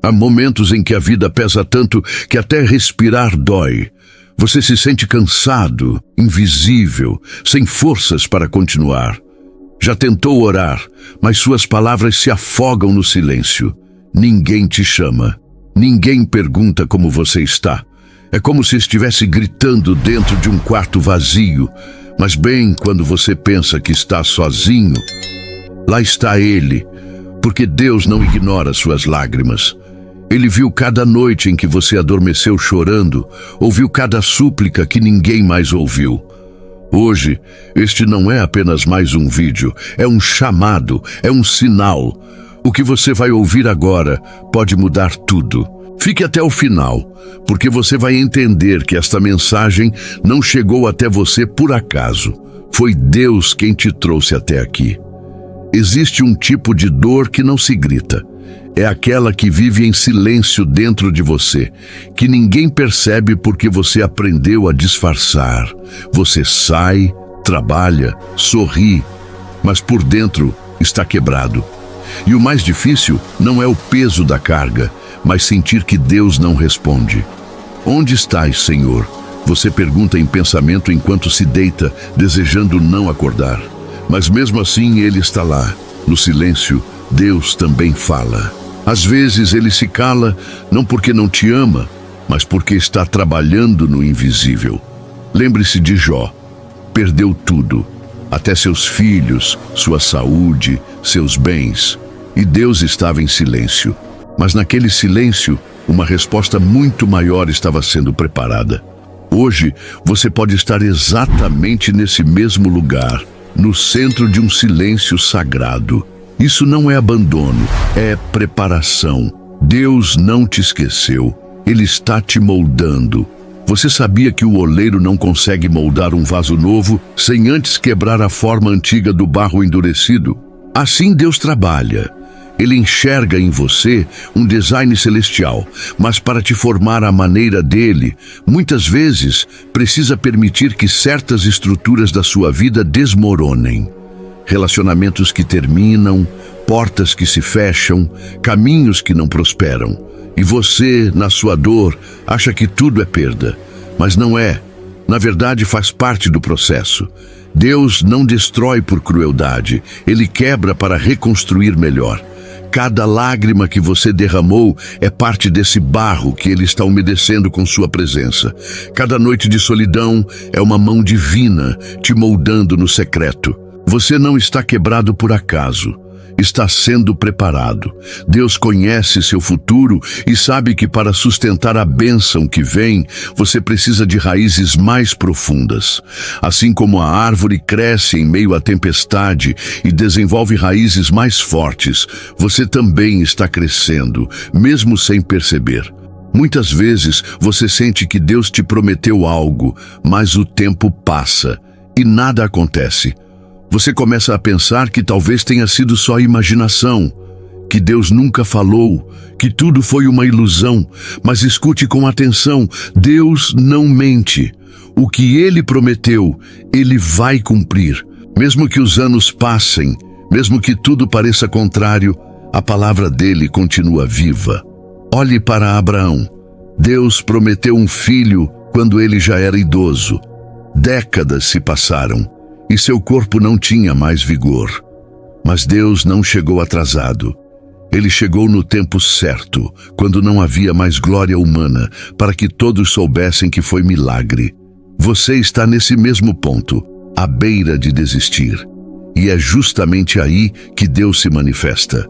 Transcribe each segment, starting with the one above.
Há momentos em que a vida pesa tanto que até respirar dói. Você se sente cansado, invisível, sem forças para continuar. Já tentou orar, mas suas palavras se afogam no silêncio. Ninguém te chama. Ninguém pergunta como você está. É como se estivesse gritando dentro de um quarto vazio. Mas bem quando você pensa que está sozinho, lá está Ele, porque Deus não ignora suas lágrimas. Ele viu cada noite em que você adormeceu chorando, ouviu cada súplica que ninguém mais ouviu. Hoje, este não é apenas mais um vídeo, é um chamado, é um sinal. O que você vai ouvir agora pode mudar tudo. Fique até o final, porque você vai entender que esta mensagem não chegou até você por acaso. Foi Deus quem te trouxe até aqui. Existe um tipo de dor que não se grita. É aquela que vive em silêncio dentro de você, que ninguém percebe porque você aprendeu a disfarçar. Você sai, trabalha, sorri, mas por dentro está quebrado. E o mais difícil não é o peso da carga, mas sentir que Deus não responde. Onde estás, Senhor? Você pergunta em pensamento enquanto se deita, desejando não acordar. Mas mesmo assim Ele está lá. No silêncio, Deus também fala. Às vezes Ele se cala, não porque não te ama, mas porque está trabalhando no invisível. Lembre-se de Jó. Perdeu tudo, até seus filhos, sua saúde, seus bens. E Deus estava em silêncio. Mas naquele silêncio, uma resposta muito maior estava sendo preparada. Hoje, você pode estar exatamente nesse mesmo lugar, no centro de um silêncio sagrado. Isso não é abandono, é preparação. Deus não te esqueceu, Ele está te moldando. Você sabia que o oleiro não consegue moldar um vaso novo sem antes quebrar a forma antiga do barro endurecido? Assim Deus trabalha. Ele enxerga em você um design celestial, mas para te formar à maneira dele, muitas vezes precisa permitir que certas estruturas da sua vida desmoronem. Relacionamentos que terminam, portas que se fecham, caminhos que não prosperam. E você, na sua dor, acha que tudo é perda, mas não é. Na verdade, faz parte do processo. Deus não destrói por crueldade, Ele quebra para reconstruir melhor. Cada lágrima que você derramou é parte desse barro que Ele está umedecendo com sua presença. Cada noite de solidão é uma mão divina te moldando no secreto. Você não está quebrado por acaso. Está sendo preparado. Deus conhece seu futuro e sabe que para sustentar a bênção que vem, você precisa de raízes mais profundas. Assim como a árvore cresce em meio à tempestade e desenvolve raízes mais fortes, você também está crescendo, mesmo sem perceber. Muitas vezes você sente que Deus te prometeu algo, mas o tempo passa e nada acontece. Você começa a pensar que talvez tenha sido só imaginação, que Deus nunca falou, que tudo foi uma ilusão. Mas escute com atenção, Deus não mente. O que Ele prometeu, Ele vai cumprir. Mesmo que os anos passem, mesmo que tudo pareça contrário, a palavra dele continua viva. Olhe para Abraão. Deus prometeu um filho quando ele já era idoso. Décadas se passaram. E seu corpo não tinha mais vigor. Mas Deus não chegou atrasado. Ele chegou no tempo certo, quando não havia mais glória humana, para que todos soubessem que foi milagre. Você está nesse mesmo ponto, à beira de desistir. E é justamente aí que Deus se manifesta.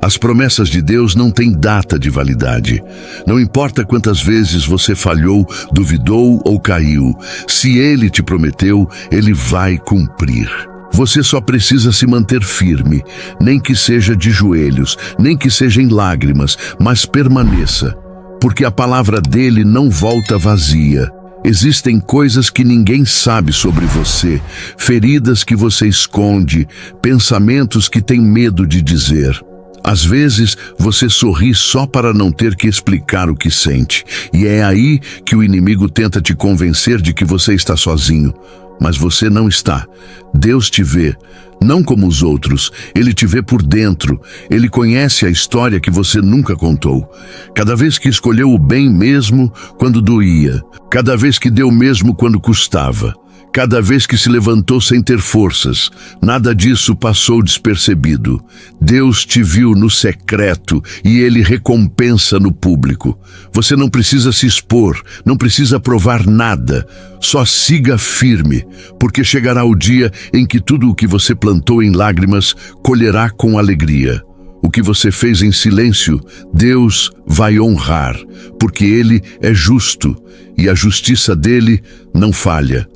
As promessas de Deus não têm data de validade. Não importa quantas vezes você falhou, duvidou ou caiu. Se Ele te prometeu, Ele vai cumprir. Você só precisa se manter firme, nem que seja de joelhos, nem que seja em lágrimas, mas permaneça, porque a palavra dele não volta vazia. Existem coisas que ninguém sabe sobre você, feridas que você esconde, pensamentos que tem medo de dizer. Às vezes, você sorri só para não ter que explicar o que sente. E é aí que o inimigo tenta te convencer de que você está sozinho. mas você não está. Deus te vê, não como os outros. Ele te vê por dentro. Ele conhece a história que você nunca contou. Cada vez que escolheu o bem mesmo quando doía. Cada vez que deu mesmo quando custava. Cada vez que se levantou sem ter forças, nada disso passou despercebido. Deus te viu no secreto e Ele recompensa no público. Você não precisa se expor, não precisa provar nada. Só siga firme, porque chegará o dia em que tudo o que você plantou em lágrimas colherá com alegria. O que você fez em silêncio, Deus vai honrar, porque Ele é justo e a justiça dele não falha.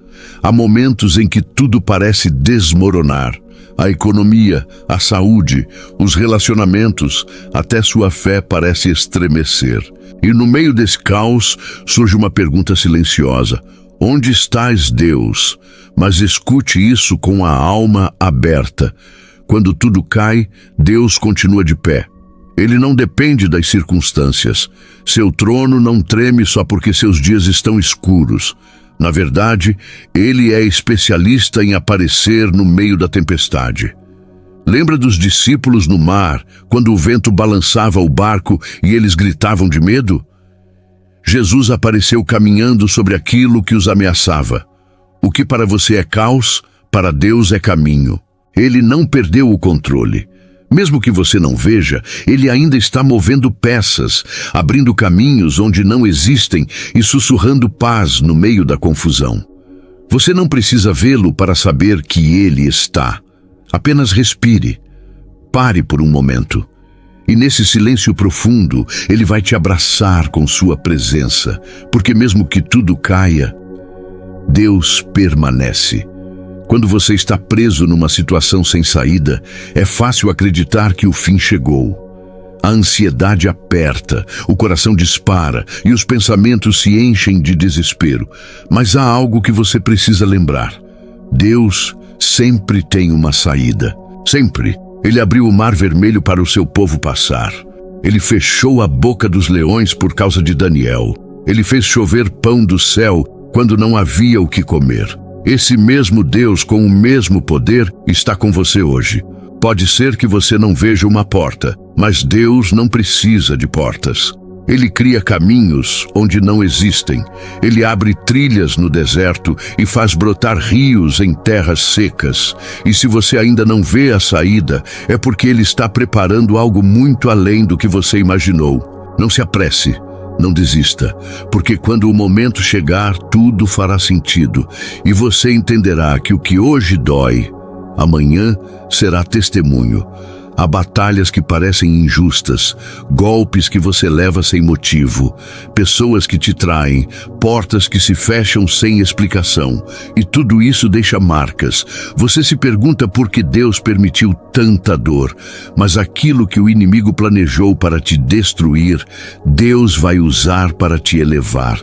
Há momentos em que tudo parece desmoronar. A economia, a saúde, os relacionamentos, até sua fé parece estremecer. E no meio desse caos surge uma pergunta silenciosa: onde estás, Deus? Mas escute isso com a alma aberta. Quando tudo cai, Deus continua de pé. Ele não depende das circunstâncias. Seu trono não treme só porque seus dias estão escuros. Na verdade, Ele é especialista em aparecer no meio da tempestade. Lembra dos discípulos no mar, quando o vento balançava o barco e eles gritavam de medo? Jesus apareceu caminhando sobre aquilo que os ameaçava. O que para você é caos, para Deus é caminho. Ele não perdeu o controle. Mesmo que você não veja, Ele ainda está movendo peças, abrindo caminhos onde não existem e sussurrando paz no meio da confusão. Você não precisa vê-lo para saber que Ele está. Apenas respire. Pare por um momento. E nesse silêncio profundo, Ele vai te abraçar com sua presença, porque mesmo que tudo caia, Deus permanece. Quando você está preso numa situação sem saída, é fácil acreditar que o fim chegou. A ansiedade aperta, o coração dispara e os pensamentos se enchem de desespero. Mas há algo que você precisa lembrar. Deus sempre tem uma saída. Sempre. Ele abriu o Mar Vermelho para o seu povo passar. Ele fechou a boca dos leões por causa de Daniel. Ele fez chover pão do céu quando não havia o que comer. Esse mesmo Deus, com o mesmo poder, está com você hoje. Pode ser que você não veja uma porta, mas Deus não precisa de portas. Ele cria caminhos onde não existem. Ele abre trilhas no deserto e faz brotar rios em terras secas. E se você ainda não vê a saída, é porque Ele está preparando algo muito além do que você imaginou. Não se apresse. Não desista, porque quando o momento chegar, tudo fará sentido e você entenderá que o que hoje dói, amanhã será testemunho. Há batalhas que parecem injustas, golpes que você leva sem motivo, pessoas que te traem, portas que se fecham sem explicação. E tudo isso deixa marcas. Você se pergunta por que Deus permitiu tanta dor, mas aquilo que o inimigo planejou para te destruir, Deus vai usar para te elevar.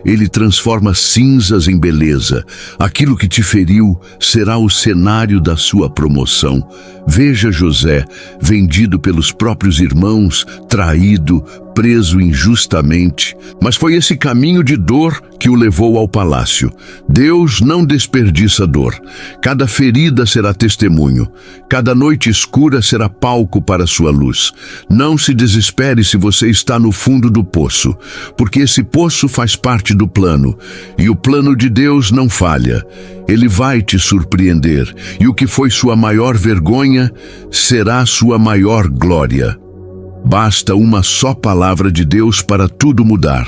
Ele transforma cinzas em beleza. Aquilo que te feriu será o cenário da sua promoção. Veja José, vendido pelos próprios irmãos, traído, preso injustamente, mas foi esse caminho de dor que o levou ao palácio. Deus não desperdiça dor. Cada ferida será testemunho. Cada noite escura será palco para sua luz. Não se desespere se você está no fundo do poço, porque esse poço faz parte do plano, e o plano de Deus não falha. Ele vai te surpreender, e o que foi sua maior vergonha será sua maior glória. Basta uma só palavra de Deus para tudo mudar.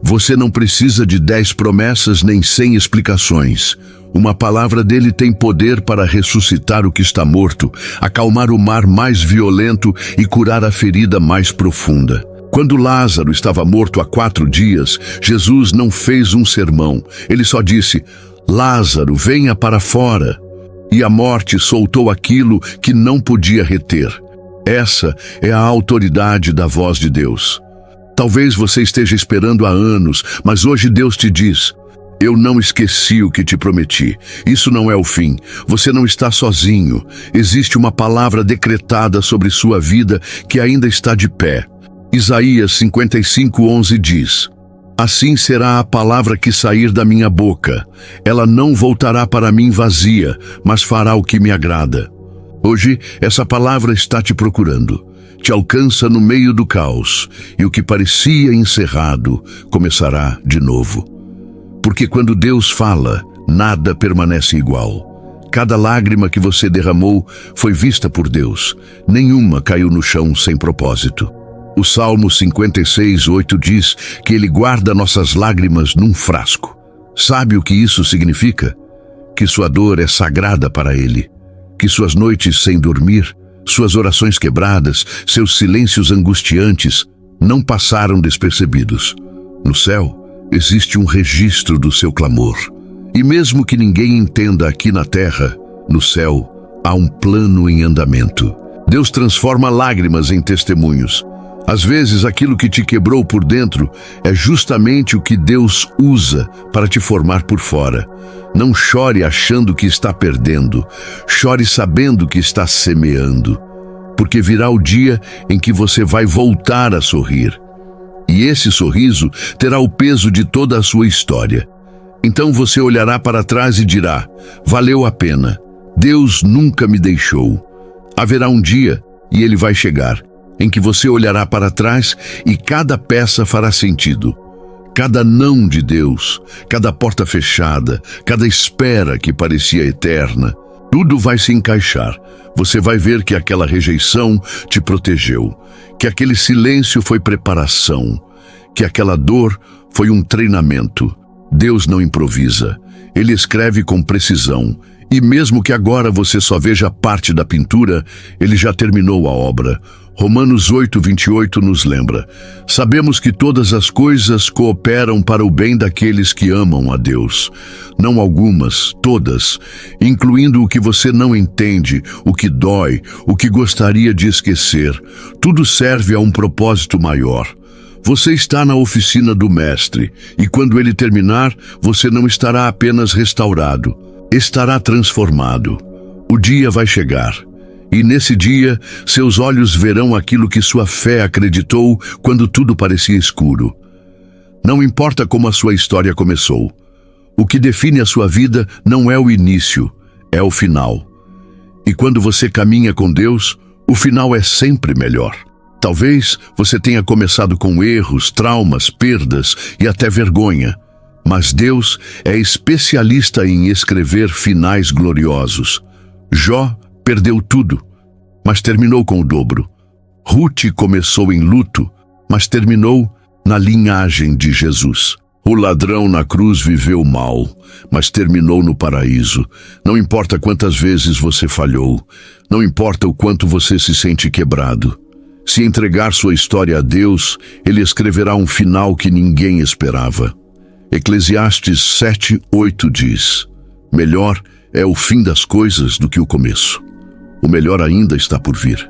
Você não precisa de 10 promessas nem 100 explicações. Uma palavra dele tem poder para ressuscitar o que está morto, acalmar o mar mais violento e curar a ferida mais profunda. Quando Lázaro estava morto há 4 dias, Jesus não fez um sermão. Ele só disse: Lázaro, venha para fora. E a morte soltou aquilo que não podia reter. Essa é a autoridade da voz de Deus. Talvez você esteja esperando há anos, mas hoje Deus te diz: eu não esqueci o que te prometi. Isso não é o fim. Você não está sozinho. Existe uma palavra decretada sobre sua vida que ainda está de pé. Isaías 55:11 diz: Assim será a palavra que sair da minha boca. Ela não voltará para mim vazia, mas fará o que me agrada. Hoje, essa palavra está te procurando. Te alcança no meio do caos, e o que parecia encerrado começará de novo. Porque quando Deus fala, nada permanece igual. Cada lágrima que você derramou foi vista por Deus. Nenhuma caiu no chão sem propósito. O Salmo 56:8 diz que Ele guarda nossas lágrimas num frasco. Sabe o que isso significa? Que sua dor é sagrada para Ele. Que suas noites sem dormir, suas orações quebradas, seus silêncios angustiantes não passaram despercebidos. No céu, existe um registro do seu clamor. E mesmo que ninguém entenda aqui na terra, no céu há um plano em andamento. Deus transforma lágrimas em testemunhos. Às vezes, aquilo que te quebrou por dentro é justamente o que Deus usa para te formar por fora. Não chore achando que está perdendo. Chore sabendo que está semeando. Porque virá o dia em que você vai voltar a sorrir. E esse sorriso terá o peso de toda a sua história. Então você olhará para trás e dirá: valeu a pena. Deus nunca me deixou. Haverá um dia, e ele vai chegar, em que você olhará para trás e cada peça fará sentido. Cada não de Deus, cada porta fechada, cada espera que parecia eterna, tudo vai se encaixar. Você vai ver que aquela rejeição te protegeu, que aquele silêncio foi preparação, que aquela dor foi um treinamento. Deus não improvisa, Ele escreve com precisão. E mesmo que agora você só veja parte da pintura, Ele já terminou a obra. Romanos 8:28 nos lembra: sabemos que todas as coisas cooperam para o bem daqueles que amam a Deus. Não algumas, todas, incluindo o que você não entende, o que dói, o que gostaria de esquecer. Tudo serve a um propósito maior. Você está na oficina do Mestre, e quando ele terminar, você não estará apenas restaurado, estará transformado. O dia vai chegar. E nesse dia, seus olhos verão aquilo que sua fé acreditou quando tudo parecia escuro. Não importa como a sua história começou. O que define a sua vida não é o início, é o final. E quando você caminha com Deus, o final é sempre melhor. Talvez você tenha começado com erros, traumas, perdas e até vergonha. Mas Deus é especialista em escrever finais gloriosos. Jó perdeu tudo, mas terminou com o dobro. Ruth começou em luto, mas terminou na linhagem de Jesus. O ladrão na cruz viveu mal, mas terminou no paraíso. Não importa quantas vezes você falhou, não importa o quanto você se sente quebrado. Se entregar sua história a Deus, Ele escreverá um final que ninguém esperava. Eclesiastes 7:8 diz: melhor é o fim das coisas do que o começo. O melhor ainda está por vir.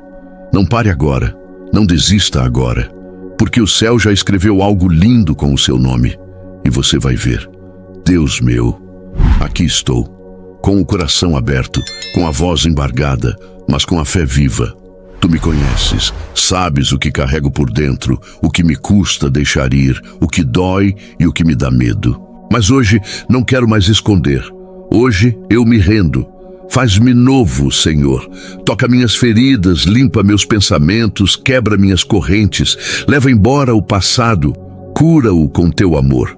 Não pare agora, não desista agora, porque o céu já escreveu algo lindo com o seu nome, e você vai ver. Deus meu, aqui estou, com o coração aberto, com a voz embargada, mas com a fé viva. Tu me conheces, sabes o que carrego por dentro, o que me custa deixar ir, o que dói e o que me dá medo. Mas hoje não quero mais esconder. Hoje eu me rendo. Faz-me novo, Senhor. Toca minhas feridas, limpa meus pensamentos, quebra minhas correntes, leva embora o passado, cura-o com teu amor.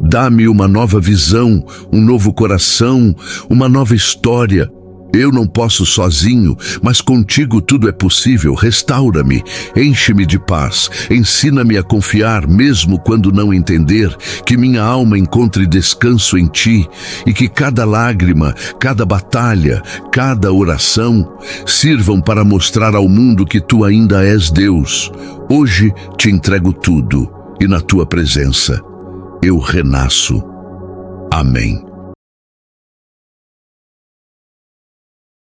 Dá-me uma nova visão, um novo coração, uma nova história. Eu não posso sozinho, mas contigo tudo é possível. Restaura-me, enche-me de paz, ensina-me a confiar mesmo quando não entender, que minha alma encontre descanso em ti e que cada lágrima, cada batalha, cada oração sirvam para mostrar ao mundo que tu ainda és Deus. Hoje te entrego tudo e na tua presença eu renasço. Amém.